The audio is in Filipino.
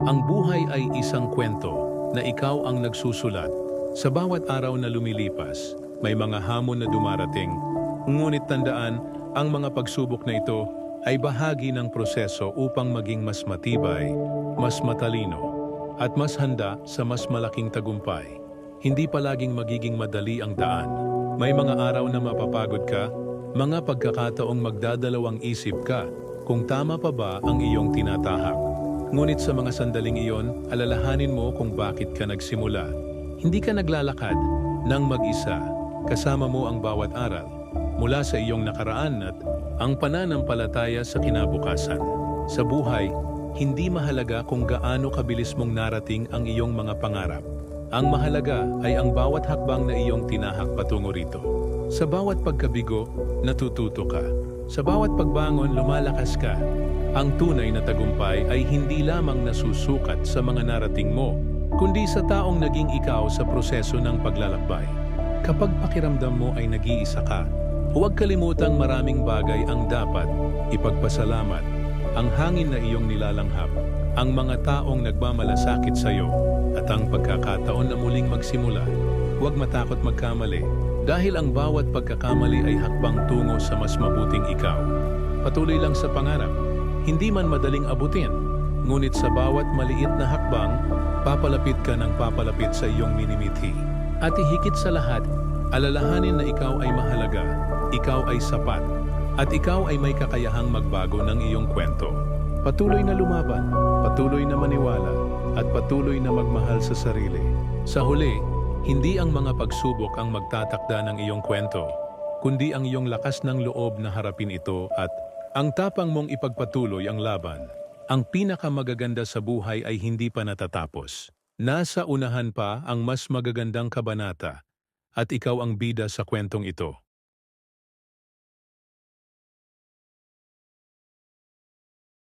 Ang buhay ay isang kwento na ikaw ang nagsusulat. Sa bawat araw na lumilipas, may mga hamon na dumarating. Ngunit tandaan, ang mga pagsubok na ito ay bahagi ng proseso upang maging mas matibay, mas matalino, at mas handa sa mas malaking tagumpay. Hindi palaging magiging madali ang daan. May mga araw na mapapagod ka, mga pagkakataong magdadalawang isip ka kung tama pa ba ang iyong tinatahak. Ngunit sa mga sandaling iyon, alalahanin mo kung bakit ka nagsimula. Hindi ka naglalakad ng mag-isa. Kasama mo ang bawat aral mula sa iyong nakaraan at ang pananampalataya sa kinabukasan. Sa buhay, hindi mahalaga kung gaano kabilis mong narating ang iyong mga pangarap. Ang mahalaga ay ang bawat hakbang na iyong tinahak patungo rito. Sa bawat pagkabigo, natututo ka. Sa bawat pagbangon, lumalakas ka. Ang tunay na tagumpay ay hindi lamang nasusukat sa mga narating mo, kundi sa taong naging ikaw sa proseso ng paglalakbay. Kapag pakiramdam mo ay nag-iisa ka, huwag kalimutang maraming bagay ang dapat ipagpasalamat. Ang hangin na iyong nilalanghap, ang mga taong nagmamalasakit sa iyo, at ang pagkakataon na muling magsimula. Huwag matakot magkamali, dahil ang bawat pagkakamali ay hakbang tungo sa mas mabuting ikaw. Patuloy lang sa pangarap, hindi man madaling abutin, ngunit sa bawat maliit na hakbang, papalapit ka ng papalapit sa iyong minimithi. At higit sa lahat, alalahanin na ikaw ay mahalaga, ikaw ay sapat, at ikaw ay may kakayahang magbago ng iyong kwento. Patuloy na lumaban, patuloy na maniwala, at patuloy na magmahal sa sarili. Sa huli, hindi ang mga pagsubok ang magtatakda ng iyong kwento, kundi ang iyong lakas ng loob na harapin ito at ang tapang mong ipagpatuloy ang laban. Ang pinakamagaganda sa buhay ay hindi pa natatapos. Nasa unahan pa ang mas magagandang kabanata, at ikaw ang bida sa kwentong ito.